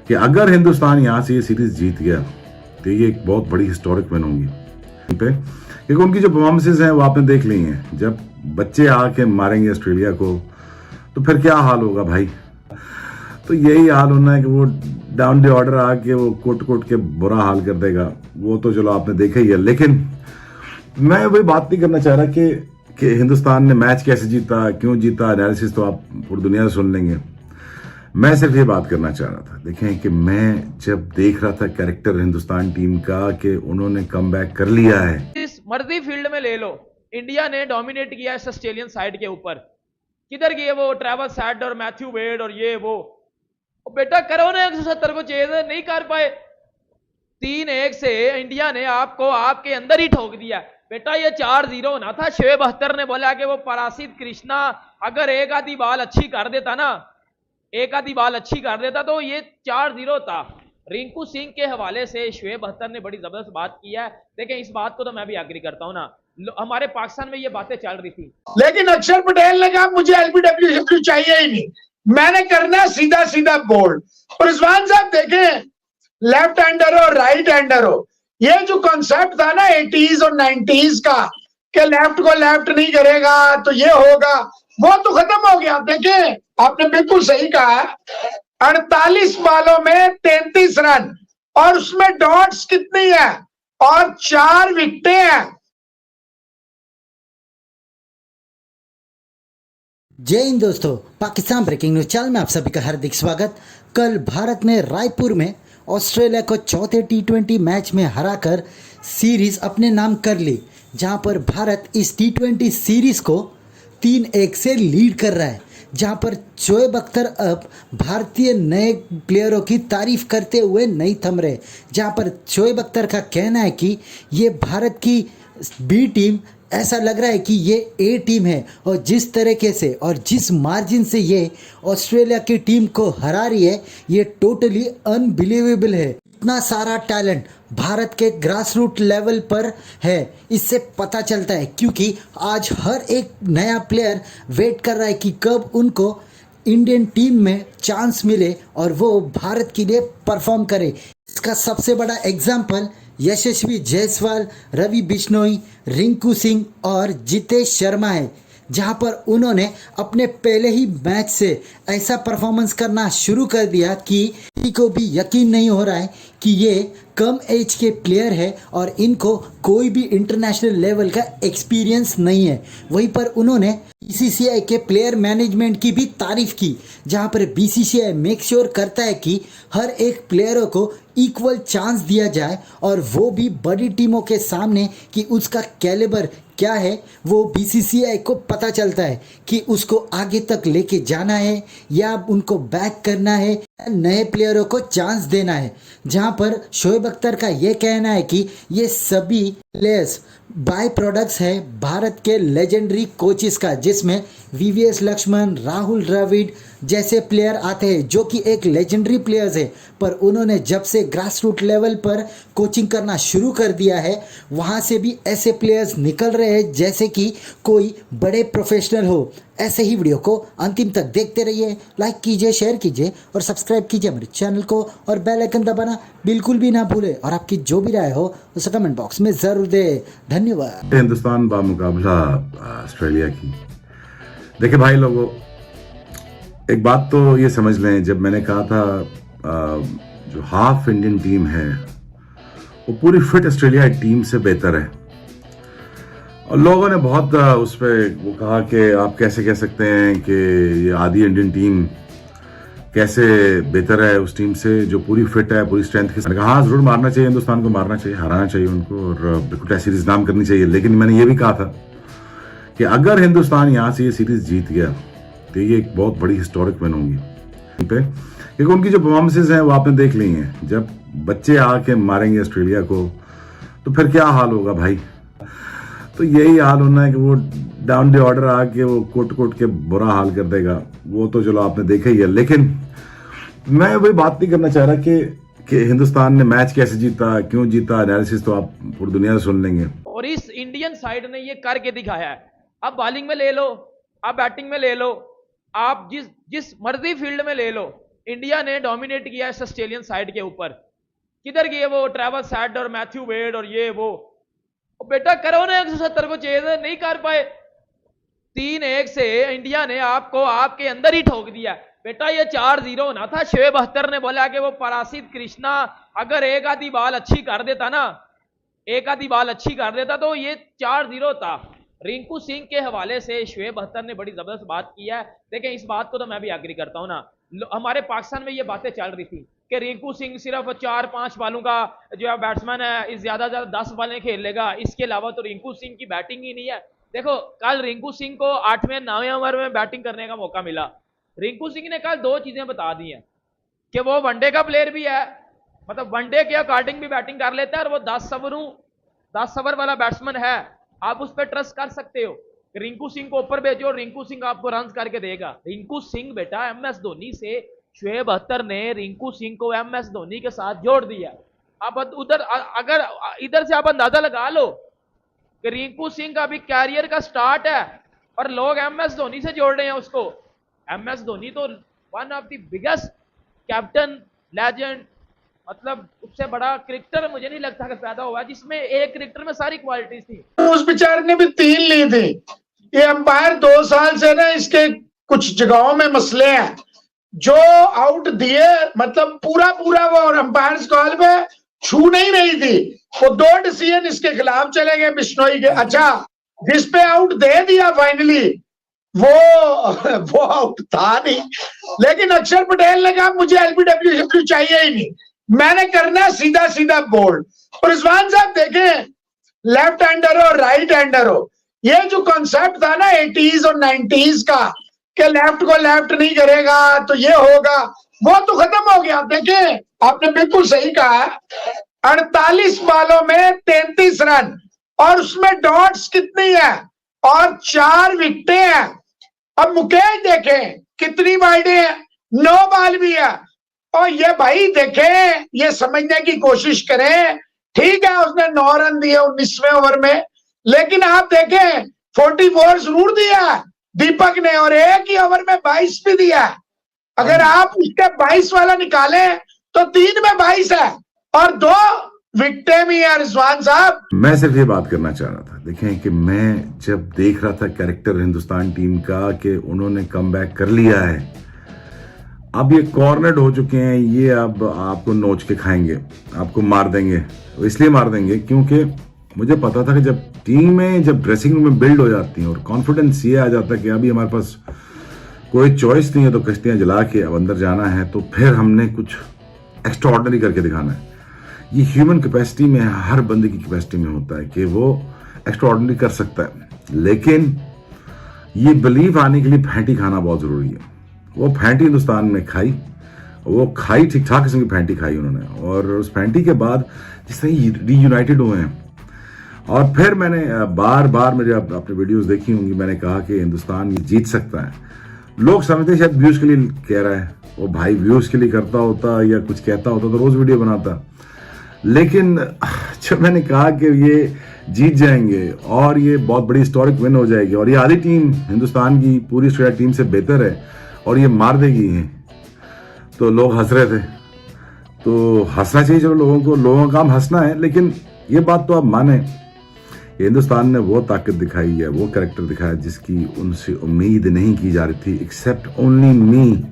कि अगर हिंदुस्तान यहाँ से ये सीरीज जीत गया तो ये एक बहुत बड़ी हिस्टोरिक विन होगी पे, क्योंकि उनकी जो परफॉर्मेंसेज हैं वो आपने देख ली हैं। जब बच्चे आके मारेंगे ऑस्ट्रेलिया को तो फिर क्या हाल होगा भाई। तो यही हाल होना है कि वो डाउन द ऑर्डर आके वो कोट के बुरा हाल कर देगा। वो तो चलो आपने देखा ही है, लेकिन मैं वही बात नहीं करना चाह रहा कि हिंदुस्तान ने मैच कैसे जीता, क्यों जीता, एनालिसिस तो आप पूरी दुनिया से सुन लेंगे। मैं सिर्फ ये बात करना चाह रहा था, देखें कि मैं जब देख रहा था कैरेक्टर हिंदुस्तान टीम का कि उन्होंने कम बैक कर लिया है। इस मर्जी फील्ड में ले लो, इंडिया ने डोमिनेट किया है ऑस्ट्रेलियन साइड के ऊपर। किधर गए वो ट्रेविस हेड और मैथ्यू वेड और ये वो बेटा करो ना 170 को चेज, नहीं कर पाए। 3-1 से इंडिया ने आपको आपके अंदर ही ठोक दिया बेटा। ये 4-0 होना था। शोएब अख्तर ने बोला कि वो परासित कृष्णा अगर एक आधी बाल अच्छी कर देता ना, एक आधी बाल अच्छी कर देता तो ये 4-0 था। रिंकू सिंह के हवाले से शोएब अख्तर ने बड़ी जबरदस्त बात की है। देखें इस बात को तो मैं भी एग्री करता हूं ना, हमारे पाकिस्तान में ये बातें चल रही थी, लेकिन अक्षर पटेल ने कहा मुझे एलबीडब्ल्यू चाहिए ही नहीं, मैंने करना सीधा सीधा बोल्ड। और रिजवान साहब देखें, लेफ्ट हैंडर हो राइट हैंडर हो, ये जो कॉन्सेप्ट था ना 80s और 90s का कि लेफ्ट को लेफ्ट नहीं करेगा तो ये होगा, वो तो खत्म हो गया। देखें आपने बिल्कुल सही कहा, 48 बालों में 33 रन और उसमें डॉट्स कितनी है और 4 विकेटें हैं। जय हिंद दोस्तों, पाकिस्तान ब्रेकिंग न्यूज चैनल में आप सभी का हार्दिक स्वागत। कल भारत ने रायपुर में ऑस्ट्रेलिया को चौथे T20 मैच में हराकर सीरीज अपने नाम कर ली, जहां पर भारत इस T20 सीरीज को 3-1 से लीड कर रहा है। जहां पर शोएब अख्तर अब भारतीय नए प्लेयरों की तारीफ करते हुए नहीं थम रहे। जहां पर शोएब अख्तर का कहना है कि ये भारत की बी टीम ऐसा लग रहा है कि ये ए टीम है, और जिस तरीके से और जिस मार्जिन से ये ऑस्ट्रेलिया की टीम को हरा रही है ये टोटली अनबिलीवेबल है। इतना सारा टैलेंट भारत के ग्रास रूट लेवल पर है, इससे पता चलता है, क्योंकि आज हर एक नया प्लेयर वेट कर रहा है कि कब उनको इंडियन टीम में चांस मिले और वो भारत के लिए परफॉर्म करे। इसका सबसे बड़ा एग्जाम्पल यशस्वी जायसवाल, रवि बिश्नोई, रिंकू सिंह और जितेश शर्मा है, जहां पर उन्होंने अपने पहले ही मैच से ऐसा परफॉर्मेंस करना शुरू कर दिया कि किसी को भी यकीन नहीं हो रहा है कि ये कम एज के प्लेयर है और इनको कोई भी इंटरनेशनल लेवल का एक्सपीरियंस नहीं है। वहीं पर उन्होंने बीसीसीआई के प्लेयर मैनेजमेंट की भी तारीफ की, जहां पर बीसीसीआई मेक श्योर करता है कि हर एक प्लेयरों को इक्वल चांस दिया जाए, और वो भी बड़ी टीमों के सामने कि उसका कैलिबर क्या है वो बीसीसीआई को पता चलता है कि उसको आगे तक लेके जाना है या उनको बैक करना है, नए प्लेयरों को चांस देना है। जहां पर शोएब अख्तर का ये कहना है कि ये सभी प्लेयर्स बाय प्रोडक्ट्स है भारत के लेजेंडरी कोचेस का, जिसमें वीवीएस लक्ष्मण, राहुल द्रविड़ जैसे प्लेयर आते हैं जो कि एक लेजेंडरी प्लेयर्स है। पर उन्होंने जब से ग्रास रूट लेवल पर कोचिंग करना शुरू कर दिया है वहाँ से भी ऐसे प्लेयर्स निकल रहे हैं जैसे कि कोई बड़े प्रोफेशनल हो। ऐसे ही वीडियो को अंतिम तक देखते रहिए, लाइक कीजिए, शेयर कीजिए और सब्सक्राइब कीजिए हमारे चैनल को, और बेल आइकन दबाना बिल्कुल भी ना भूले, और आपकी जो भी राय हो उसे कमेंट बॉक्स में ज़रूर दे। धन्यवाद। हिंदुस्तान बामुकाबला ऑस्ट्रेलिया की। देखिए भाई लोगों, एक बात तो ये समझ लें, जब मैंने कहा था जो हाफ इंडियन टीम है वो पूरी फिट ऑस्ट्रेलिया टीम से बेहतर है, और लोगों ने बहुत उस पर वो कहा कि आप कैसे कह सकते हैं कि ये आधी इंडियन टीम कैसे बेहतर है उस टीम से जो पूरी फिट है, पूरी स्ट्रेंथ के साथ। हाँ जरूर मारना चाहिए, हिंदुस्तान को मारना चाहिए, हराना चाहिए उनको, और बिल्कुल सीरीज नाम करनी चाहिए। लेकिन मैंने ये भी कहा था कि अगर हिंदुस्तान यहाँ से ये सीरीज जीत गया तो ये एक बहुत बड़ी हिस्टोरिक विन होगी पे, क्योंकि उनकी जो परफॉर्मेंसेज हैं वो आपने देख ली हैं। जब बच्चे आके मारेंगे ऑस्ट्रेलिया को तो फिर क्या हाल होगा भाई। तो यही हाल होना है कि वो डाउन द ऑर्डर आके वो कोट के बुरा हाल कर देगा। वो तो चलो आपने देखा ही है, लेकिन मैं वही बात नहीं करना चाह रहा कि हिंदुस्तान ने मैच कैसे जीता, क्यों जीता, एनालिसिस तो आप पूरी दुनिया से सुन लेंगे। और इस इंडियन साइड ने ये करके दिखाया है। अब बॉलिंग में ले लो, आप बैटिंग में ले लो, आप जिस मर्जी फील्ड में ले लो, इंडिया ने डोमिनेट किया इस ऑस्ट्रेलियन साइड के ऊपर। किधर गए वो ट्रेविस हेड और मैथ्यू वेड और ये वो बेटा करो ना 170 को चेज, नहीं कर पाए। 3-1 से इंडिया ने आपको आपके अंदर ही ठोक दिया बेटा। ये 4-0 होना था। शोएब अख्तर ने बोला कि वो परासित कृष्णा अगर एक आधी बाल अच्छी कर देता ना, एक आधी बाल अच्छी कर देता तो ये 4-0 था। रिंकू सिंह के हवाले से शोएब अख्तर ने बड़ी जबरदस्त बात की है। देखें इस बात को तो मैं भी एग्री करता हूं ना। हमारे पाकिस्तान में ये बातें चल रही थी कि रिंकू सिंह सिर्फ 4-5 बालों का जो है बैट्समैन है, इस ज्यादा से ज्यादा 10 बालें खेल लेगा, इसके अलावा तो रिंकू सिंह की बैटिंग ही नहीं है। देखो कल रिंकू सिंह को 8वें 9वें ओवर में बैटिंग करने का मौका मिला। रिंकू सिंह ने कल 2 चीजें बता दी हैं कि वो वनडे का प्लेयर भी है, मतलब वनडे के अकॉर्डिंग भी बैटिंग कर लेता है, और वो 10 ओवर वाला बैट्समैन है। आप उस पर ट्रस्ट कर सकते हो। रिंकू सिंह को ऊपर भेजो, रिंकू सिंह आपको रन करके देगा। रिंकू सिंह बेटा MS धोनी से शोएब अख्तर ने रिंकू सिंह को MS धोनी के साथ जोड़ दिया। अब उधर अगर इधर से आप अंदाजा लगा लो कि रिंकू सिंह का अभी कैरियर का स्टार्ट है और लोग MS धोनी से जोड़ रहे हैं उसको। MS धोनी तो one of the biggest captain legend, मतलब उससे बड़ा क्रिकेटर मुझे नहीं लगता कि पैदा हुआ जिसमें एक क्रिकेटर में सारी क्वालिटीज थी। उस बेचारे ने भी 3 ली थी। ये अंपायर 2 साल से ना इसके कुछ जगहों में मसले हैं। जो आउट दिए मतलब पूरा वो अंपायर कॉल पे छू नहीं रही थी। वो 2 डिसीजन इसके खिलाफ चले गए बिश्नोई के। अच्छा जिस पे आउट दे दिया फाइनली वो आउट था नहीं, लेकिन अक्षर पटेल ने कहा मुझे LBW चाहिए ही नहीं, मैंने करना सीधा बोल्ड। और रिजवान साहब देखें लेफ्ट हैंडर हो राइट हैंडर हो, ये जो कॉन्सेप्ट था ना 80s और 90s का कि लेफ्ट को लेफ्ट नहीं करेगा तो ये होगा, वो तो खत्म हो गया। देखें आपने बिल्कुल सही कहा, 48 बालों में 33 रन और उसमें डॉट्स कितनी है और 4 विकेटें हैं। अब मुकेश देखें कितनी वाइडें हैं, 9 बाल भी है। और ये भाई देखें ये समझने की कोशिश करें, ठीक है उसने 9 रन दिए 19वें ओवर में, लेकिन आप देखें 44 जरूर दिया दीपक ने और एक ही ओवर में 22 भी दिया। अगर आप इसके 22 वाला निकालें तो 3 में 22 है और 2 विकेटें भी है। रिजवान साहब मैं सिर्फ ये बात करना चाह रहा था, देखें कि मैं जब देख रहा था कैरेक्टर हिंदुस्तान टीम का कि उन्होंने कमबैक कर लिया है, अब ये कॉर्नर्ड हो चुके हैं, ये अब आपको नोच के खाएंगे, आपको मार देंगे। इसलिए मार देंगे क्योंकि मुझे पता था कि जब टीमें जब ड्रेसिंग रूम में बिल्ड हो जाती हैं और कॉन्फिडेंस ये आ जाता है कि अभी हमारे पास कोई चॉइस नहीं है तो कश्तियां जला के अब अंदर जाना है, तो फिर हमने कुछ एक्स्ट्रा ऑर्डिनरी करके दिखाना है। ये ह्यूमन कैपेसिटी में हर बंदे की कैपेसिटी में होता है कि वो एक्स्ट्रा ऑर्डिनरी कर सकता है, लेकिन ये बिलीव आने के लिए फैंटी खाना बहुत जरूरी है। वो फैंटी हिंदुस्तान में खाई, वो खाई ठीक ठाक किस्म की फैंटी खाई उन्होंने, और उस फैंटी के बाद जिस तरह रीयूनाइटेड हुए हैं। और फिर मैंने बार मेरे अपने वीडियोस देखी होंगी, मैंने कहा कि हिंदुस्तान ये जीत सकता है। लोग समझते शायद व्यूज के लिए कह रहा है, वो भाई व्यूज के लिए करता होता या कुछ कहता होता तो रोज वीडियो बनाता, लेकिन जब मैंने कहा कि ये जीत जाएंगे और ये बहुत बड़ी हिस्टोरिक विन हो जाएगी और ये आधी टीम हिंदुस्तान की पूरी ऑस्ट्रेलिया टीम से बेहतर है और ये मार देगी, तो लोग हंस रहे थे। तो हंसना चाहिए, चलो लोगों का काम हंसना है, लेकिन ये बात तो आप माने हिंदुस्तान ने वो ताकत दिखाई है, वो कैरेक्टर दिखाया जिसकी उनसे उम्मीद नहीं की जा रही थी, एक्सेप्ट ओनली मी।